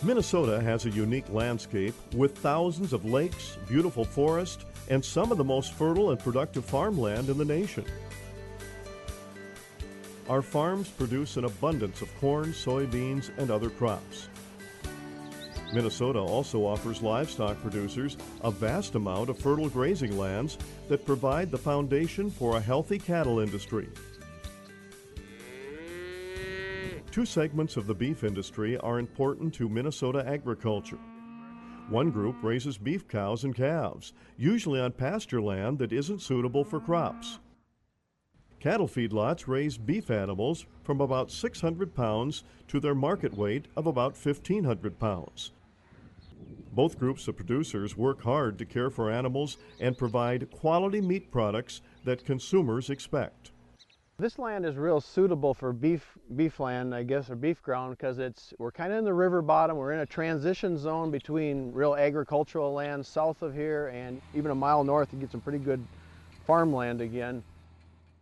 Minnesota has a unique landscape with thousands of lakes, beautiful forests, and some of the most fertile and productive farmland in the nation. Our farms produce an abundance of corn, soybeans, and other crops. Minnesota also offers livestock producers a vast amount of fertile grazing lands that provide the foundation for a healthy cattle industry. Two segments of the beef industry are important to Minnesota agriculture. One group raises beef cows and calves, usually on pasture land that isn't suitable for crops. Cattle feedlots raise beef animals from about 600 pounds to their market weight of about 1,500 pounds. Both groups of producers work hard to care for animals and provide quality meat products that consumers expect. This land is real suitable for beef land, I guess, or beef ground, because we're kind of in the river bottom. We're in a transition zone between real agricultural land south of here and even a mile north you get some pretty good farmland again.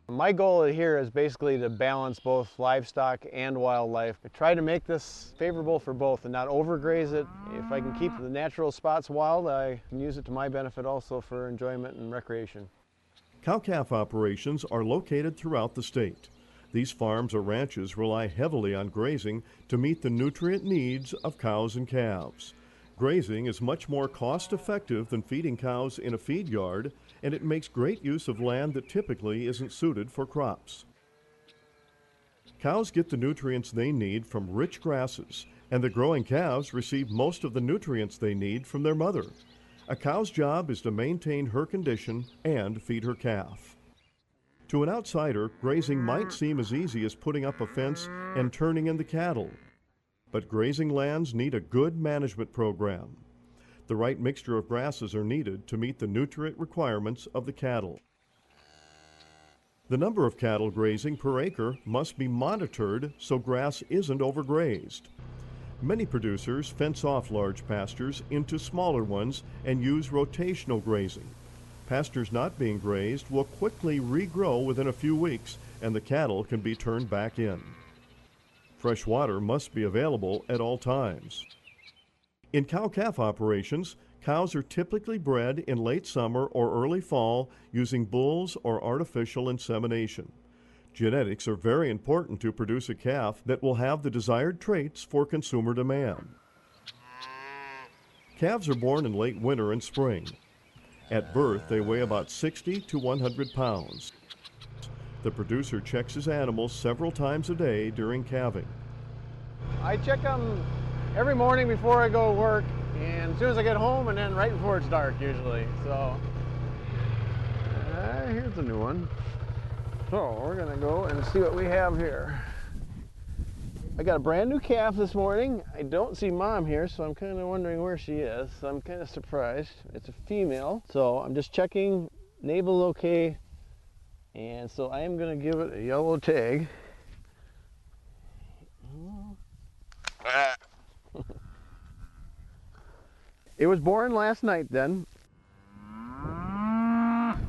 My goal here is basically to balance both livestock and wildlife. I try to make this favorable for both and not overgraze it. If I can keep the natural spots wild, I can use it to my benefit also for enjoyment and recreation. Cow-calf operations are located throughout the state. These farms or ranches rely heavily on grazing to meet the nutrient needs of cows and calves. Grazing is much more cost-effective than feeding cows in a feed yard, and it makes great use of land that typically isn't suited for crops. Cows get the nutrients they need from rich grasses, and the growing calves receive most of the nutrients they need from their mother. A cow's job is to maintain her condition and feed her calf. To an outsider, grazing might seem as easy as putting up a fence and turning in the cattle. But grazing lands need a good management program. The right mixture of grasses are needed to meet the nutrient requirements of the cattle. The number of cattle grazing per acre must be monitored so grass isn't overgrazed. Many producers fence off large pastures into smaller ones and use rotational grazing. Pastures not being grazed will quickly regrow within a few weeks, and the cattle can be turned back in. Fresh water must be available at all times. In cow-calf operations, cows are typically bred in late summer or early fall using bulls or artificial insemination. Genetics are very important to produce a calf that will have the desired traits for consumer demand. Calves are born in late winter and spring. At birth, they weigh about 60 to 100 pounds. The producer checks his animals several times a day during calving. I check them every morning before I go to work, and as soon as I get home, and then right before it's dark usually. So here's a new one. So we're gonna go and see what we have here. I got a brand new calf this morning. I don't see Mom here, so I'm kind of wondering where she is. So I'm kind of surprised. It's a female, so I'm just checking navel okay, and so I am gonna give it a yellow tag. It was born last night then.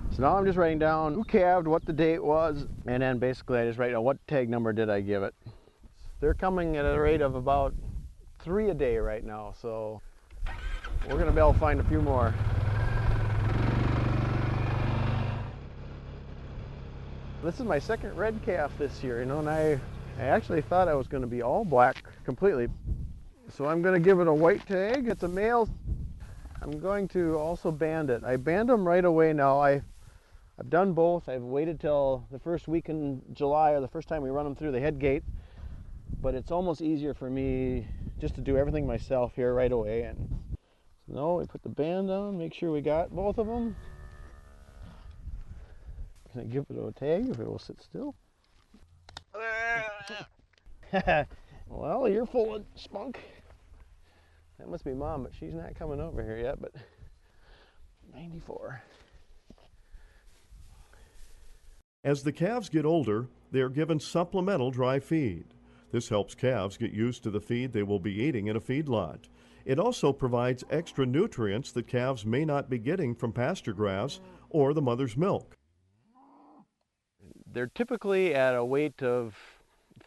So now I'm just writing down who calved, what the date was, and then basically I just write down what tag number did I give it. They're coming at a rate of about 3 a day right now, so we're gonna be able to find a few more. This is my second red calf this year, you know, and I actually thought I was gonna be all black completely. So I'm gonna give it a white tag. It's a male. I'm going to also band it. I band them right away now. I've done both. I've waited till the first week in July, or the first time we run them through the head gate, but it's almost easier for me just to do everything myself here right away. And so now we put the band on, make sure we got both of them. Can I give it a tag if it will sit still? Well, you're full of spunk. That must be Mom, but she's not coming over here yet, but 94. As the calves get older, they are given supplemental dry feed. This helps calves get used to the feed they will be eating in a feedlot. It also provides extra nutrients that calves may not be getting from pasture grass or the mother's milk. They're typically at a weight of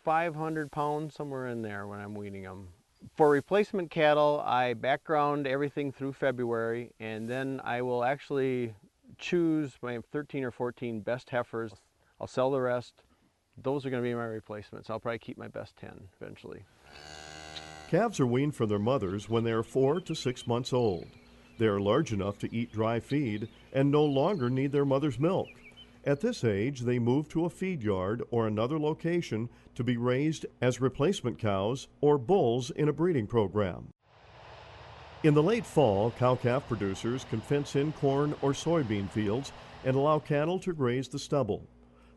500 pounds, somewhere in there when I'm weaning them. For replacement cattle, I background everything through February, and then I will actually choose my 13 or 14 best heifers. I'll sell the rest. Those are going to be my replacements. I'll probably keep my best 10 eventually. Calves are weaned from their mothers when they are 4 to 6 months old. They are large enough to eat dry feed and no longer need their mother's milk. At this age, they move to a feed yard or another location to be raised as replacement cows or bulls in a breeding program. In the late fall, cow-calf producers can fence in corn or soybean fields and allow cattle to graze the stubble.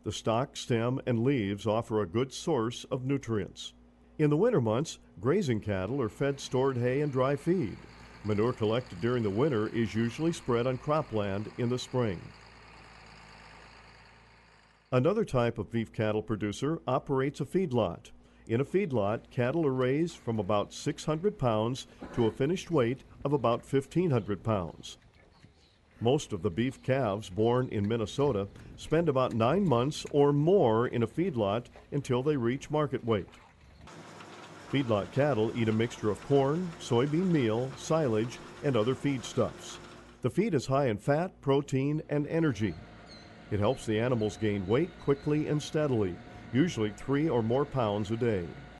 The stalk, stem, and leaves offer a good source of nutrients. In the winter months, grazing cattle are fed stored hay and dry feed. Manure collected during the winter is usually spread on cropland in the spring. Another type of beef cattle producer operates a feedlot. In a feedlot, cattle are raised from about 600 pounds to a finished weight of about 1,500 pounds. Most of the beef calves born in Minnesota spend about 9 months or more in a feedlot until they reach market weight. Feedlot cattle eat a mixture of corn, soybean meal, silage, and other feedstuffs. The feed is high in fat, protein, and energy. It helps the animals gain weight quickly and steadily, usually 3 or more pounds a day.